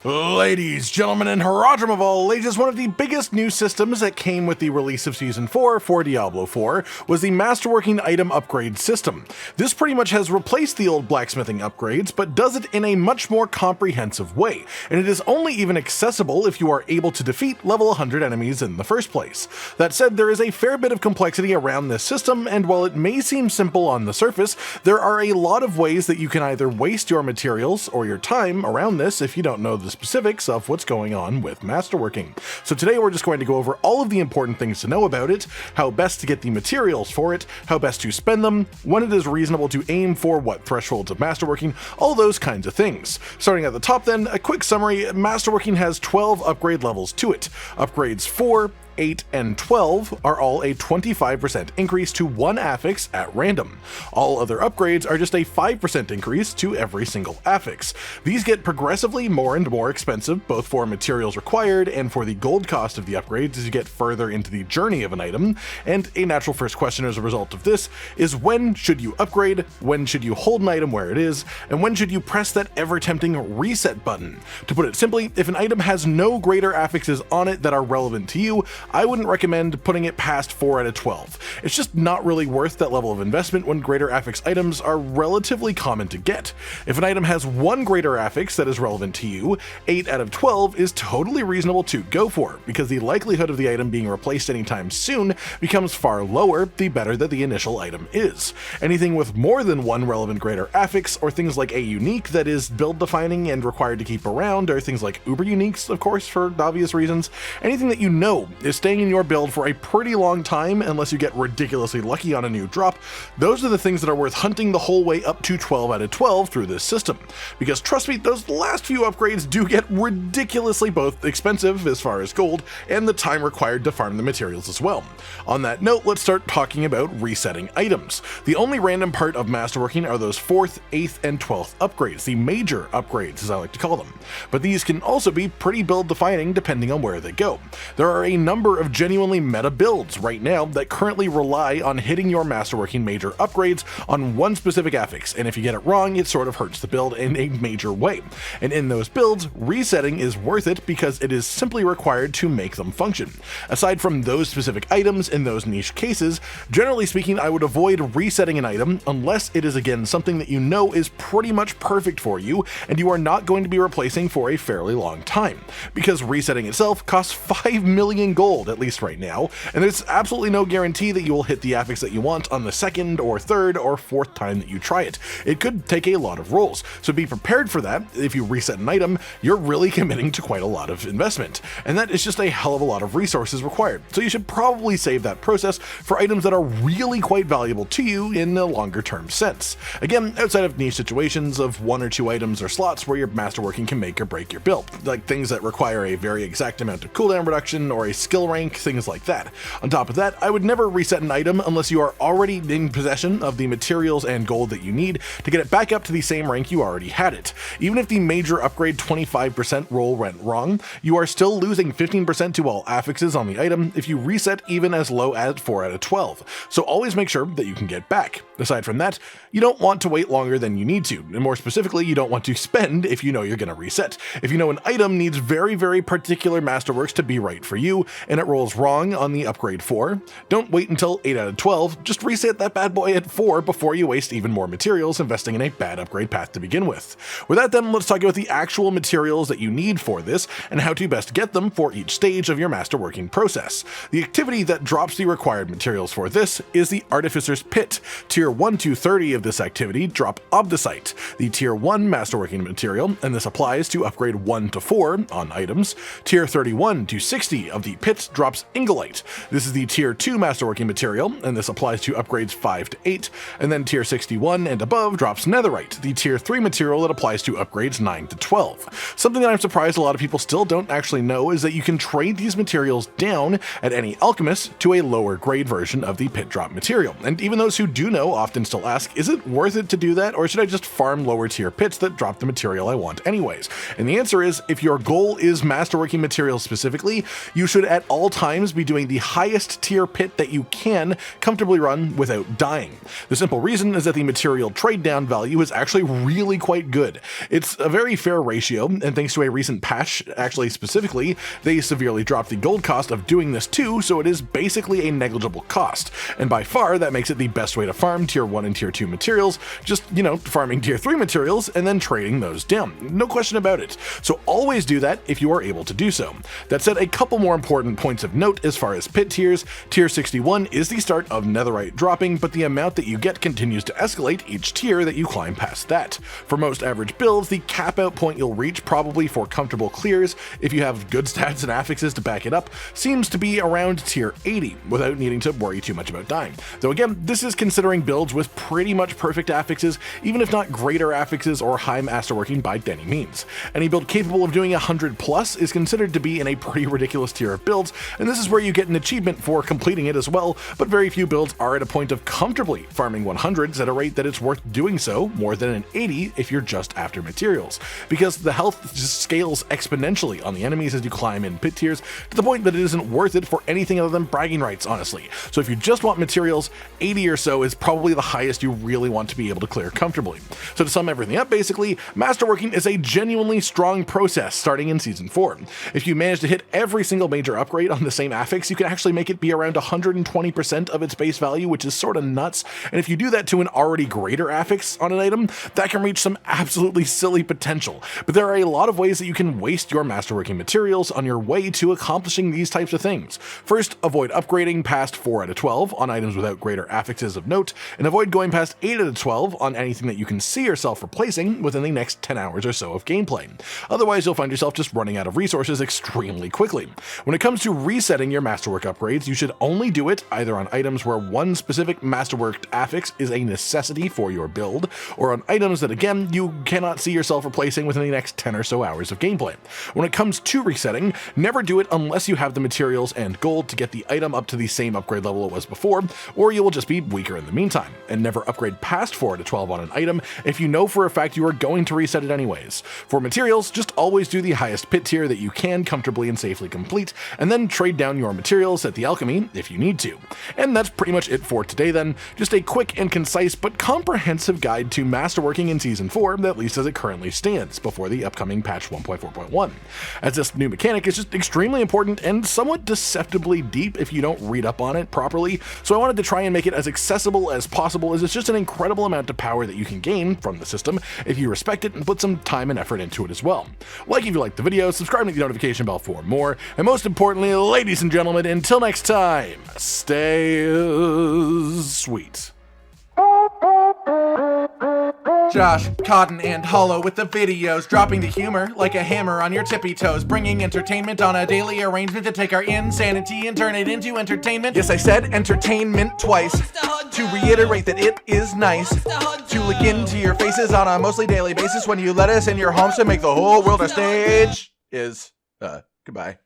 Ladies, gentlemen, and Haradrim of all ages, one of the biggest new systems that came with the release of Season 4 for Diablo 4 was the Masterworking item upgrade system. This pretty much has replaced the old blacksmithing upgrades, but does it in a much more comprehensive way, and it is only even accessible if you are able to defeat level 100 enemies in the first place. That said, there is a fair bit of complexity around this system, and while it may seem simple on the surface, there are a lot of ways that you can either waste your materials or your time around this if you don't know the specifics of what's going on with Masterworking. So today we're just going to go over all of the important things to know about it, how best to get the materials for it, how best to spend them, when it is reasonable to aim for what thresholds of Masterworking, all those kinds of things. Starting at the top then, a quick summary: Masterworking has 12 upgrade levels to it. Upgrades 4, 8, and 12 are all a 25% increase to one affix at random. All other upgrades are just a 5% increase to every single affix. These get progressively more and more expensive, both for materials required and for the gold cost of the upgrades as you get further into the journey of an item, and a natural first question as a result of this is: when should you upgrade, when should you hold an item where it is, and when should you press that ever-tempting reset button? To put it simply, if an item has no greater affixes on it that are relevant to you, I wouldn't recommend putting it past 4 out of 12. It's just not really worth that level of investment when greater affix items are relatively common to get. If an item has one greater affix that is relevant to you, 8 out of 12 is totally reasonable to go for, because the likelihood of the item being replaced anytime soon becomes far lower the better that the initial item is. Anything with more than one relevant greater affix, or things like a unique that is build defining and required to keep around, or things like uber uniques, of course, for obvious reasons, anything that you know is staying in your build for a pretty long time unless you get ridiculously lucky on a new drop, those are the things that are worth hunting the whole way up to 12 out of 12 through this system. Because trust me, those last few upgrades do get ridiculously both expensive as far as gold and the time required to farm the materials as well. On that note, let's start talking about resetting items. The only random part of Masterworking are those 4th, 8th, and 12th upgrades, the major upgrades as I like to call them. But these can also be pretty build defining depending on where they go. There are a number of genuinely meta builds right now that currently rely on hitting your Masterworking major upgrades on one specific affix, and if you get it wrong, it sort of hurts the build in a major way. And in those builds, resetting is worth it because it is simply required to make them function. Aside from those specific items in those niche cases, generally speaking, I would avoid resetting an item unless it is again something that you know is pretty much perfect for you and you are not going to be replacing for a fairly long time, because resetting itself costs 5 million gold at least right now, and there's absolutely no guarantee that you will hit the affix that you want on the second or third or fourth time that you try it. It could take a lot of rolls, so be prepared for that. If you reset an item, you're really committing to quite a lot of investment, and that is just a hell of a lot of resources required, so you should probably save that process for items that are really quite valuable to you in a longer term sense. Again, outside of niche situations of 1 or 2 items or slots where your Masterworking can make or break your build, like things that require a very exact amount of cooldown reduction or a skill rank, things like that. On top of that, I would never reset an item unless you are already in possession of the materials and gold that you need to get it back up to the same rank you already had it. Even if the major upgrade 25% roll went wrong, you are still losing 15% to all affixes on the item if you reset even as low as 4 out of 12, so always make sure that you can get back. Aside from that, you don't want to wait longer than you need to, and more specifically, you don't want to spend if you know you're going to reset. If you know an item needs very, very particular masterworks to be right for you, and it rolls wrong on the upgrade 4, don't wait until 8 out of 12, just reset that bad boy at 4 before you waste even more materials investing in a bad upgrade path to begin with. With that then, let's talk about the actual materials that you need for this, and how to best get them for each stage of your Masterworking process. The activity that drops the required materials for this is the Artificer's Pit. Tier 1 to 30 of this activity drop obducite, the Tier 1 Masterworking material, and this applies to upgrade 1 to 4 on items. Tier 31 to 60 of the pit drops ingolith. This is the Tier 2 Masterworking material, and this applies to upgrades 5 to 8, and then Tier 61 and above drops netherite, the Tier 3 material that applies to upgrades 9 to 12. Something that I'm surprised a lot of people still don't actually know is that you can trade these materials down at any alchemist to a lower grade version of the pit drop material, and even those who do know often still ask, is it worth it to do that, or should I just farm lower tier pits that drop the material I want anyways? And the answer is, if your goal is Masterworking materials specifically, you should at at all times be doing the highest tier pit that you can comfortably run without dying. The simple reason is that the material trade down value is actually really quite good. It's a very fair ratio, and thanks to a recent patch, actually specifically, they severely dropped the gold cost of doing this too, so it is basically a negligible cost. And by far, that makes it the best way to farm tier 1 and tier 2 materials, just, farming tier 3 materials and then trading those down. No question about it. So always do that if you are able to do so. That said, a couple more important points of note as far as pit tiers. Tier 61 is the start of netherite dropping, but the amount that you get continues to escalate each tier that you climb past that. For most average builds, the cap out point you'll reach probably for comfortable clears, if you have good stats and affixes to back it up, seems to be around tier 80, without needing to worry too much about dying. Though again, this is considering builds with pretty much perfect affixes, even if not greater affixes or high masterworking by any means. Any build capable of doing 100 plus is considered to be in a pretty ridiculous tier of builds, and this is where you get an achievement for completing it as well, but very few builds are at a point of comfortably farming 100s at a rate that it's worth doing so more than an 80 if you're just after materials, because the health just scales exponentially on the enemies as you climb in pit tiers to the point that it isn't worth it for anything other than bragging rights, honestly. So if you just want materials, 80 or so is probably the highest you really want to be able to clear comfortably. So to sum everything up, basically, masterworking is a genuinely strong process starting in Season 4. If you manage to hit every single major upgrade on the same affix, you can actually make it be around 120% of its base value, which is sort of nuts, and if you do that to an already greater affix on an item, that can reach some absolutely silly potential. But there are a lot of ways that you can waste your masterworking materials on your way to accomplishing these types of things. First, avoid upgrading past 4 out of 12 on items without greater affixes of note, and avoid going past 8 out of 12 on anything that you can see yourself replacing within the next 10 hours or so of gameplay. Otherwise, you'll find yourself just running out of resources extremely quickly. When it comes to resetting your masterwork upgrades, you should only do it either on items where one specific masterworked affix is a necessity for your build, or on items that, again, you cannot see yourself replacing within the next 10 or so hours of gameplay. When it comes to resetting, never do it unless you have the materials and gold to get the item up to the same upgrade level it was before, or you will just be weaker in the meantime. And never upgrade past 4 to 12 on an item if you know for a fact you are going to reset it anyways. For materials, just always do the highest pit tier that you can comfortably and safely complete, and then trade down your materials at the alchemy if you need to. And that's pretty much it for today then, just a quick and concise but comprehensive guide to masterworking in Season 4, at least as it currently stands, before the upcoming patch 1.4.1. As this new mechanic is just extremely important and somewhat deceptively deep if you don't read up on it properly, so I wanted to try and make it as accessible as possible, as it's just an incredible amount of power that you can gain from the system if you respect it and put some time and effort into it as well. Like if you liked the video, subscribe and hit the notification bell for more, and most importantly, ladies and gentlemen, until next time, stay sweet. Josh, Cotton, and Hollow with the videos, dropping the humor like a hammer on your tippy toes, bringing entertainment on a daily arrangement to take our insanity and turn it into entertainment. Yes, I said entertainment twice, to reiterate that it is nice to look into your faces on a mostly daily basis when you let us in your homes to make the whole world a stage. Goodbye.